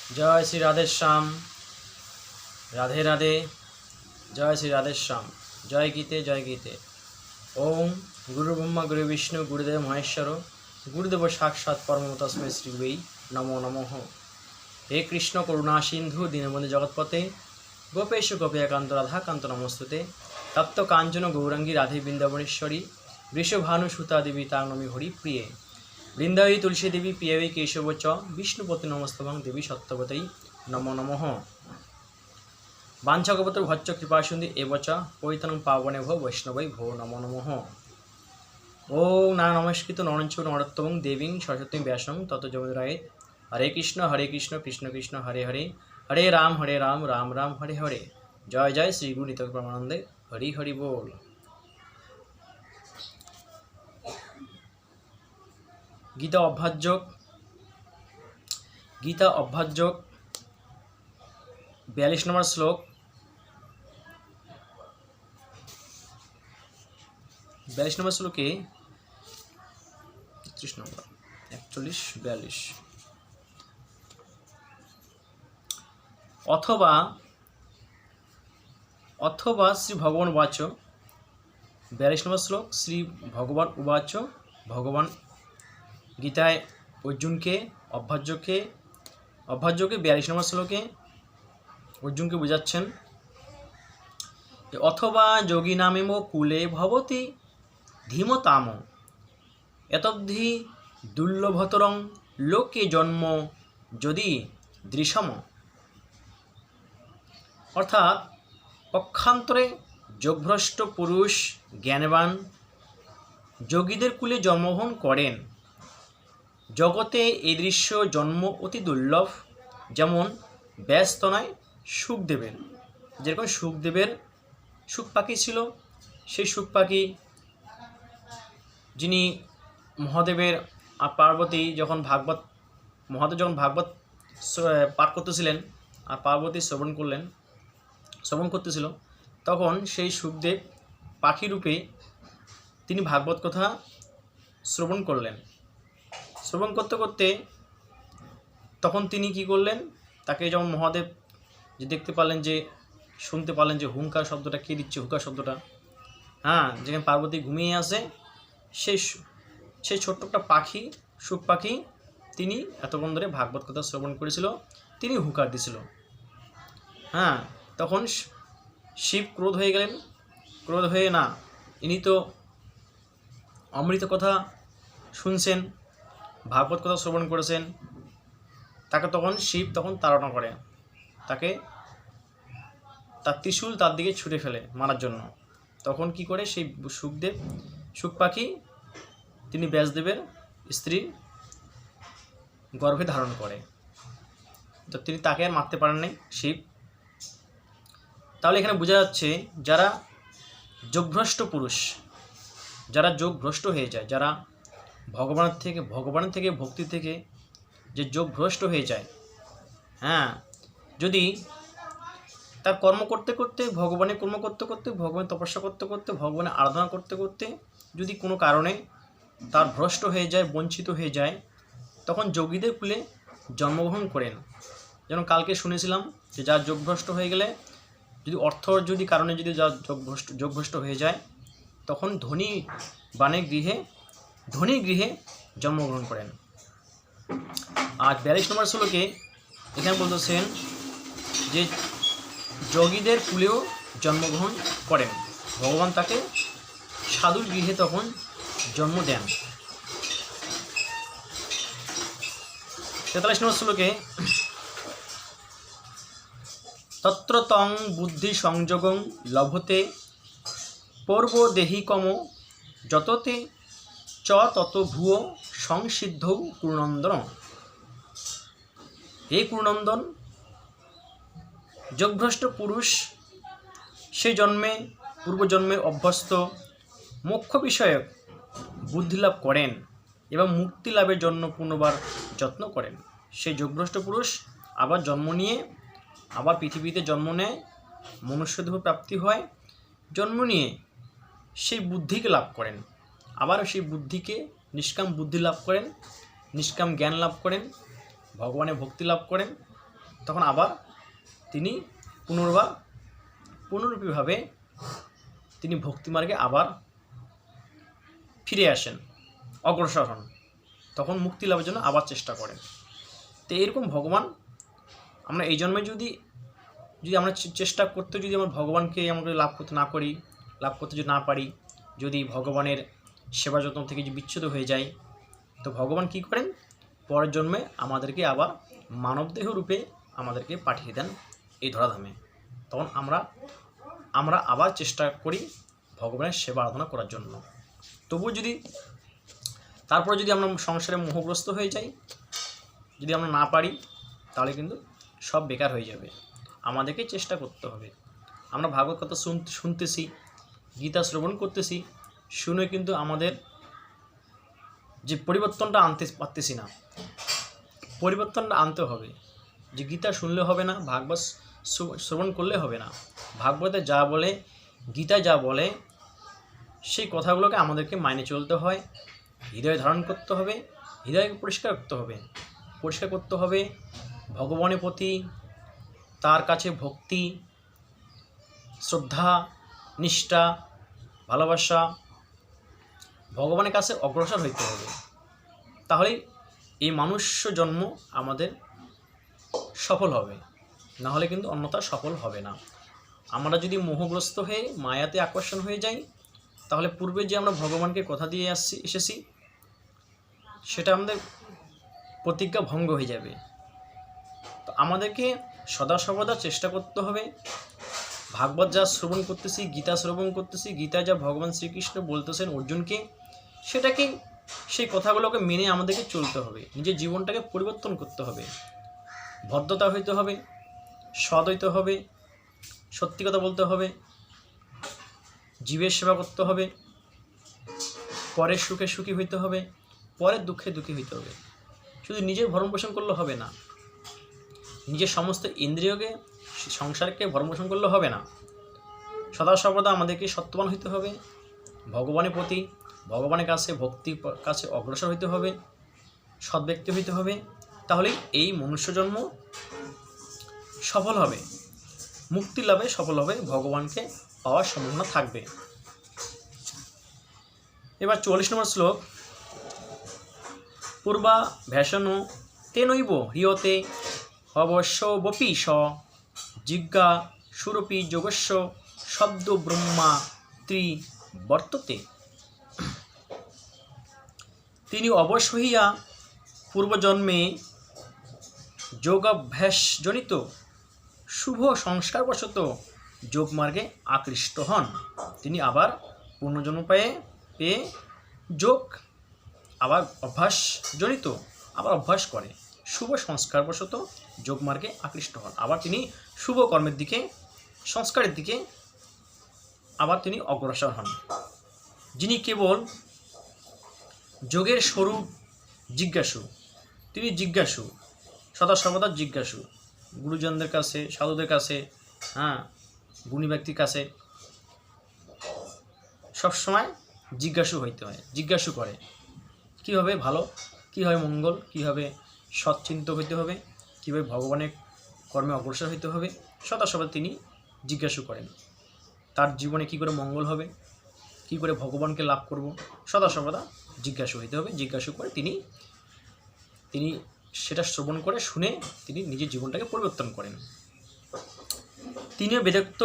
जय श्री राधे श्याम। राधे राधे। जय श्री राधे श्याम। जय गीते जय गीते। ओम गुरु ब्रह्मा गुरु विष्णु गुरुदेव महेश्वर गुरुदेव साक्षात् परम तस्मै श्री गुरुवे नमो नमः। हे कृष्ण करुणा सिंधु दीनबंधु जगत्पते गोपेश गोपिकांत राधाकांत नमस्तुते। तप्त कांचन गौरांगी राधे वृंदावनेश्वरी वृषभानुसुता देवी तांगनमी हरि प्रिय वृंदावी तुलसी देवी प्रियवे केशव च विष्णुपति नमस्तभं देवी सत्यवतई नमो नमः। वाञ्छाकल्पतरु भच्च कृपा सिन्धु एव च पतितं पावने भो वैष्णवै भो नमो नमः। ओम ना नमस्कृत नरञ्च नरोत्तमं देवीं सरस्वतीं व्यासं ततो जयमुदीरयेत्। हरे कृष्ण कृष्ण कृष्ण हरे हरे हरे राम राम राम हरे हरे। जय जय श्री गुरु निताई परमानंदे हरि हरि बोल। गीता अभ्यासयोग 42 नंबर श्लोक 42 नंबर श्लोके 33 नंबर 41 42 अथवा अथवा श्री भगवान उवाच 42 नंबर श्लोक श्री भगवान उवाच भगवान गीताय अर्जुन के अभ्यासयोगे 42 नंबर श्लोके अर्जुन के बुझाচ্ছেন अथवा योगी नामेम कुले भवति धीमताम एतद्धि दुर्लभतरं लोके जन्म यदि दृश्यम। अर्थात पक्षान्तरे যোগভ্রষ্ট पुरुष ज्ञानवान যোগীদের কুলে জন্মগ্রহণ করেন। জগতে এই দৃশ্য জন্ম অতি দুর্লভ। যেমন ব্যস্তনায় সুখদেবের, যেরকম সুখদেবের সুখ পাখি ছিল, সেই সুখ পাখি যিনি মহাদেবের আর পার্বতী যখন মহাদেব যখন ভাগবত পাঠ করতেছিলেন আর পার্বতী শ্রবণ করতেছিল, তখন সেই সুখদেব পাখি রূপে তিনি ভাগবত কথা শ্রবণ করলেন। শ্রবণ করতে করতে তখন তিনি কি করলেন, তাকে যখন মহাদেব যে দেখতে পারলেন, যে শুনতে পারলেন যে হুঙ্কার শব্দটা কে দিচ্ছে, হুঙ্কার শব্দটা, যেখানে পার্বতী ঘুমিয়ে আসে, সেই ছোট্ট একটা পাখি, সুখ পাখি, তিনি এতক্ষণ ধরে ভাগবত কথা শ্রবণ করেছিল, তিনি হুঙ্কার দিছিল। তখন শিব ক্রোধ হয়ে গেলেন। ক্রোধ হয়ে না, ইনি তো অমৃত কথা শুনছেন, ভাগবত কথা শ্রবণ করেছেন, তাকে তখন শিব তাড়না করে, তাকে তার ত্রিশূল তার দিকে ছুঁড়ে ফেলে মারার জন্য। তখন কি করে, সেই সুখ পাখি তিনি ব্যাসদেবের স্ত্রীর গর্ভে ধারণ করে, তো তিনি তাকে আর মারতে পারেন নাই শিব। তাহলে এখানে বোঝা যাচ্ছে যারা যোগভ্রষ্ট পুরুষ, যারা যোগভ্রষ্ট হয়ে যায়, যারা ভগবানের থেকে ভক্তি থেকে যে যোগভ্রষ্ট হয়ে যায়, যদি তার কর্ম করতে করতে, ভগবানের কর্ম করতে করতে, ভগবানের তপস্যা করতে করতে, ভগবানের আরাধনা করতে করতে যদি কোনো কারণে তার ভ্রষ্ট হয়ে যায়, বঞ্চিত হয়ে যায়, তখন যোগীদের কুলে জন্মগ্রহণ করেন। যেমন কালকে শুনেছিলাম যে যার যোগভ্রষ্ট হয়ে গেলে, যদি যদি কারণে যদি যার যোগভ্রষ্ট হয়ে যায়, তখন ধনী গৃহে জন্মগ্রহণ করেন। আর 42 নম্বর শ্লোকে এখানে বলতেছেন যে যোগীদের কুলেও জন্মগ্রহণ করেন, ভগবান তাকে সাধুর গৃহে তখন জন্ম দেন। 43 নম্বর শ্লোকে তত্র তং বুদ্ধি সংযোগং লভতে পূর্বদেহিকম যততে চ তত ভুয়ো সংসিদ্ধ কুরুনন্দন। এই কুরুনন্দন, যোগভ্রষ্ট পুরুষ সেই জন্মে পূর্বজন্মে অভ্যস্ত মোক্ষ বিষয়ক বুদ্ধি লাভ করেন এবং মুক্তি লাভের জন্য পুনর্বার যত্ন করেন। সেই যোগভ্রষ্ট পুরুষ আবার জন্ম নিয়ে আবার পৃথিবীতে জন্ম নেয়, মনুষ্যদেহ প্রাপ্তি হয়, জন্ম নিয়ে সেই বুদ্ধিকে লাভ করেন, আবার সেই বুদ্ধিকে নিষ্কাম বুদ্ধি লাভ করেন, নিষ্কাম জ্ঞান লাভ করেন, ভগবানের ভক্তি লাভ করেন, তখন আবার তিনি পুনরূপীভাবে তিনি ভক্তিমার্গে আবার ফিরে আসেন, অগ্রসর হন, তখন মুক্তি লাভের জন্য আবার চেষ্টা করেন। তো এরকম ভগবান আমরা এই জন্মে যদি আমরা চেষ্টা করতে যদি আমরা ভগবানকে আমাকে লাভ করতে যদি না পারি, যদি ভগবানের সেবা যত্ন থেকে যদি বিচ্ছুত হয়ে যায়, তো ভগবান কি করেন, পরের জন্মে আমাদেরকে আবার মানবদেহ রূপে আমাদেরকে পাঠিয়ে দেন এই ধরাধামে। তখন আমরা আবার চেষ্টা করি ভগবানের সেবা আরাধনা করার জন্য। তবুও তারপরে যদি আমরা সংসারে মোহগ্রস্ত হয়ে যাই, যদি আমরা না পারি, তাহলে কিন্তু সব বেকার হয়ে যাবে। আমাদেরকে চেষ্টা করতে হবে। আমরা ভাগবত কথা শুনতেছি, গীতা শ্রবণ করতেছি, শুনে কিন্তু আমাদের যে পরিবর্তনটা আনতে পারতেছি না, পরিবর্তনটা আনতে হবে। যে গীতা শুনলে হবে না, ভাগবত শ্রবণ করলে হবে না। ভাগবতে যা বলে, গীতায় যা বলে, সেই কথাগুলোকে আমাদেরকে মাইনে চলতে হয়, হৃদয়ে ধারণ করতে হবে, হৃদয়কে পরিষ্কার করতে হবে ভগবানের প্রতি, তার কাছে ভক্তি, শ্রদ্ধা, নিষ্ঠা, ভালোবাসা, ভগবানের কাছে অগ্রসর হইতে হবে। তাহলেই এই মনুষ্য জন্ম আমাদের সফল হবে, না হলে কিন্তু অন্যথা সফল হবে না। আমরা যদি মোহগ্রস্ত হয়ে মায়াতে আকর্ষণ হয়ে যাই, তাহলে পূর্বে যে আমরা ভগবানকে কথা দিয়ে এসেছি, সেটা আমাদের প্রতিজ্ঞা ভঙ্গ হয়ে যাবে। তো আমাদেরকে সদা সর্বদা চেষ্টা করতে হবে, ভাগবত যা শ্রবণ করতেছি, গীতা শ্রবণ করতেছি, গীতা যা ভগবান শ্রীকৃষ্ণ বলতেছেন অর্জুনকে, সেই কথাগুলোকে মেনে আমাদেরকে চলতে হবে। নিজের জীবনটাকে পরিবর্তন করতে হবে, ভদ্রতা হইতে হবে, সৎ হইতে হবে, সত্যি কথা বলতে হবে, জীবের সেবা করতে হবে, পরের সুখে সুখী হইতে হবে, পরের দুঃখে দুঃখী হইতে হবে। শুধু নিজের ভরণ পোষণ করলে হবে না, নিজের সমস্ত ইন্দ্রিয়কে, সংসারকে ভরণ পোষণ করলে হবে না। সদা সর্বদা আমাদেরকে সত্যবান হইতে হবে, ভগবানের প্রতি, ভগবানের কাছে ভক্তির কাছে অগ্রসর হইতে হবে, সৎ ব্যক্তি হইতে হবে। তাহলেই এই মনুষ্যজন্ম সফল হবে, মুক্তি লাভে সফল হবে, ভগবানকে পাওয়ার সম্ভাবনা থাকবে। এবার ৪০ নম্বর শ্লোক। পূর্বা ভ্যাসনো তেনৈব হ্রিয়তে অবশ্য বপি স জিজ্ঞা সুরপি যোগস্য শব্দ ব্রহ্মা ত্রিবর্ততে। তিনি অবশ্য হইয়া পূর্বজন্মে যোগাভ্যাসজনিত শুভ সংস্কারবশত যোগমার্গে আকৃষ্ট হন। তিনি আবার পুনর্জন্ম পেয়ে যোগ আবার অভ্যাসজনিত আবার অভ্যাস করে, শুভ সংস্কারবশত যোগমার্গে আকৃষ্ট হন। আবার তিনি শুভ কর্মের দিকে, সংস্কারের দিকে আবার তিনি অগ্রসর হন। যিনি কেবল যোগের স্বরূপ জিজ্ঞাসু, তিনি জিজ্ঞাসু, সদা সর্বদা জিজ্ঞাসু, গুরুজনদের কাছে, সাধুদের কাছে, গুণী ব্যক্তির কাছে সবসময় জিজ্ঞাসু হইতে হয়। জিজ্ঞাসু করে কীভাবে ভালো, কীভাবে মঙ্গল, কীভাবে সৎচিন্ত হইতে হবে, কীভাবে ভগবানের কর্মে অগ্রসর হইতে হবে, সদা সর্বদা তিনি জিজ্ঞাসু করেন। তার জীবনে কী করে মঙ্গল হবে, কী করে ভগবানকে লাভ করব, সদা সর্বদা জিজ্ঞাসু হইতে হবে। জিজ্ঞাসু করে তিনি সেটা শ্রবণ করে শুনে তিনি নিজের জীবনটাকে পরিবর্তন করেন। তিনিও বেদোক্ত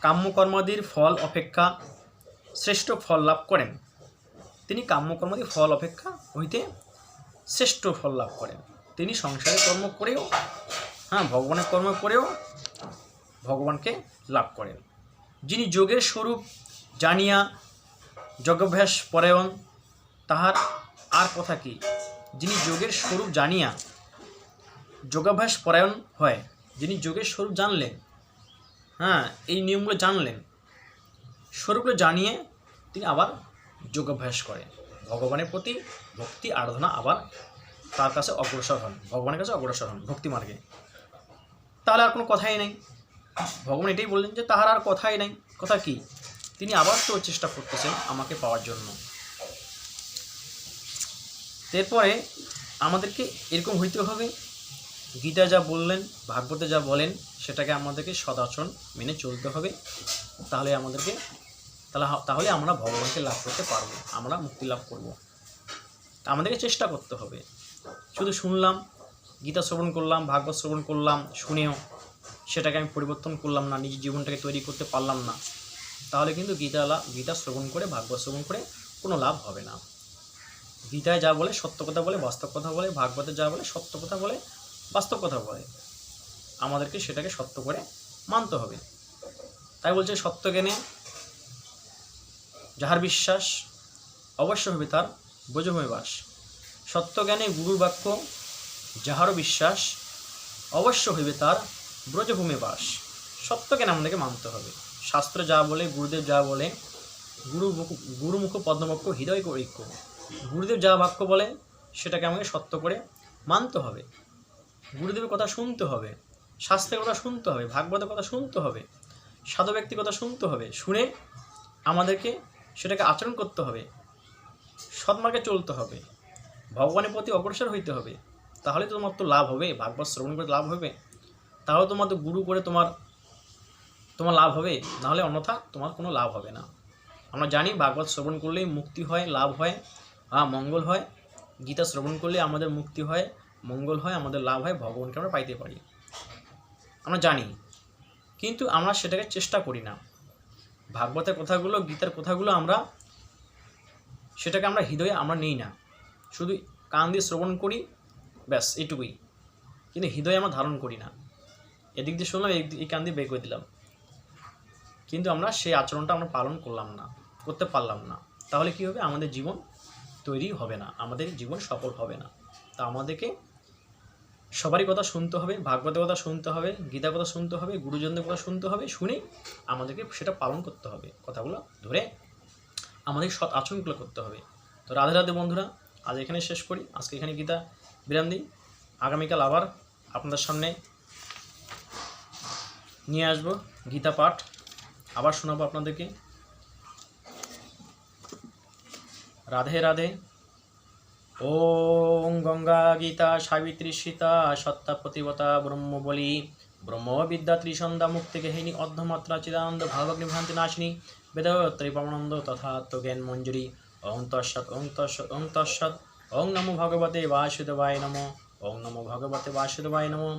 কাম্যকর্মাদির ফল অপেক্ষা শ্রেষ্ঠ ফল লাভ করেন। তিনি কাম্যকর্মাদির ফল অপেক্ষা হইতে শ্রেষ্ঠ ফল লাভ করেন। তিনি সংসারের কর্ম করেও, ভগবানের কর্ম করেও ভগবানকে লাভ করেন। যিনি যোগের স্বরূপ জানিয়া যোগাভ্যাস পরায়ণ, তাহার আর কথা কি। যিনি যোগের স্বরূপ জানিয়া যোগাভ্যাস পরায়ণ হয়, যিনি যোগের স্বরূপ জানলেন, এই নিয়মগুলো জানলেন, স্বরূপগুলো জানিয়ে তিনি আবার যোগাভ্যাস করে, ভগবানের প্রতি ভক্তি আরাধনা আবার তার কাছে অগ্রসর হন, ভগবানের কাছে অগ্রসর হন ভক্তি মার্গে। তাহলে আর কোনো কথাই নেই। ভগবান এটাই বললেন যে তাহার আর কথাই নেই। কথা কি? তিনি আবার তো চেষ্টা করতেছেন আমাকে পাওয়ার জন্য। এরপরে আমাদেরকে এরকম হইতে হবে গীতা যা বললেন, ভাগবতে যা বলেন, সেটাকে আমাদেরকে সদাচরণ মেনে চলতে হবে। তাহলে তাহলে আমরা ভগবানকে লাভ করতে পারবো, আমরা মুক্তি লাভ করব। আমাদেরকে চেষ্টা করতে হবে। শুধু শুনলাম, গীতা শ্রবণ করলাম, ভাগবত শ্রবণ করলাম, শুনেও সেটাকে আমি পরিবর্তন করলাম না, নিজের জীবনটাকে তৈরি করতে পারলাম না, তাহলে কিন্তু গীতা শ্রবণ করে, ভাগবত শ্রবণ করে কোনো লাভ হবে না। গীতায় যা বলে সত্য কথা বলে, বাস্তব কথা বলে, ভাগবতে যা বলে সত্য কথা বলে, বাস্তব কথা বলে, আমাদেরকে সেটাকে সত্য করে মানতে হবে। তাই বলছে সত্য জ্ঞানে যাহার বিশ্বাস, অবশ্য হবে তার ব্রজভূমি বাস। সত্য জ্ঞানে গুরুর বাক্য যাহারও বিশ্বাস, অবশ্য হইবে তার ব্রজভূমি বাস। সত্য জ্ঞান আমাদেরকে মানতে হবে। শাস্ত্র যা বলে, গুরুদেব যা বলে, গুরুমুখ পদ্মবাক্য হৃদয় ঐক্য, গুরুদেব যা বাক্য বলে সেটাকে আমাকে সত্য করে মানতে হবে। গুরুদেবের কথা শুনতে হবে, শাস্ত্রের কথা শুনতে হবে, ভাগবতের কথা শুনতে হবে, সাধু ব্যক্তির কথা শুনতে হবে। শুনে আমাদেরকে সেটাকে আচরণ করতে হবে, সৎমার্গে চলতে হবে, ভগবানের প্রতি অগ্রসর হইতে হবে। তাহলে তো তোমার তো লাভ হবে, ভাগবত শ্রবণ করে লাভ হবে। তাহলে তোমার তো গুরু করে তোমার লাভ হবে, নাহলে অন্যথা তোমার কোনো লাভ হবে না। আমরা জানি ভাগবত শ্রবণ করলেই মুক্তি হয়, লাভ হয়, মঙ্গল হয়। গীতা শ্রবণ করলে আমাদের মুক্তি হয়, মঙ্গল হয়, আমাদের লাভ হয়, ভগবানকে আমরা পাইতে পারি, আমরা জানি। কিন্তু আমরা সেটাকে চেষ্টা করি না। ভাগবতের কথাগুলো, গীতার কথাগুলো সেটাকে আমরা হৃদয়ে আমরা নিই না, শুধু কান দিয়ে শ্রবণ করি, ব্যাস এটুকুই, কিন্তু হৃদয়ে আমরা ধারণ করি না। এদিক দিয়ে শুনলাম, এই কান দিয়ে বের করে দিলাম, কিন্তু আমরা সেই আচরণটা আমরা পালন করতে পারলাম না। তাহলে কি হবে? আমাদের জীবন তৈরি হবে না, আমাদের জীবন সফল হবে না। তা আমাদেরকে সবারই কথা শুনতে হবে, ভাগবতের কথা শুনতে হবে, গীতার কথা শুনতে হবে, গুরুজনদের কথা শুনতে হবে, শুনে আমাদেরকে সেটা পালন করতে হবে, কথাগুলো ধরে আমাদের সৎ আচরণগুলো করতে হবে। তো রাধে রাধে বন্ধুরা, আজ এখানে শেষ করি, আজকে এখানে গীতা বিরাম দিই। আগামীকাল আবার আপনাদের সামনে নিয়ে আসবো গীতা পাঠ, আবার শোনাবো আপনাদেরকে। রাধে রাধে। ওম গঙ্গা গীতা সাবিত্রী সীতা সত্তা প্রতিবতা ব্রহ্ম বলি, ব্রহ্মবিদ্যা ত্রিসন্ধ্যা মুক্তি গেহিনী অর্ধমাত্রা চিদানন্দ ভাবগ্নি ভ্রান্তি নাশিনী বেদত্রী পরমানন্দ তথাত্ম জ্ঞান মঞ্জুরি। ওং তৎসৎ ওং তৎসৎ ওং তৎসৎ। ওং নমো ভগবতে বাসুদেবায় নমো। ওং নমো ভগবতে বাসুদেবায় নমো।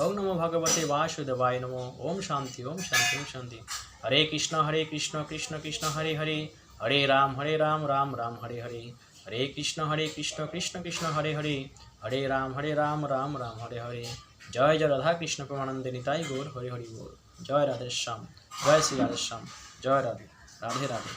ওং নমো ভগবতে বাসুদেবায় নমো। ওম শান্তি ওম শান্তি ওম শান্তি। হরে কৃষ্ণ কৃষ্ণ কৃষ্ণ হরে হরে, হরে রাম রাম রাম হরে হরে, হরে কৃষ্ণ কৃষ্ণ কৃষ্ণ হরে হরে, হরে রাম রাম রাম হরে হরে। জয় জয় রাধা কৃষ্ণ প্রেমানন্দে নিতাই গৌর হরি হরি বল। জয় রাধেশ্যাম, জয় শ্রী রাধেশ্যাম, জয় রাধে রাধে রাধে।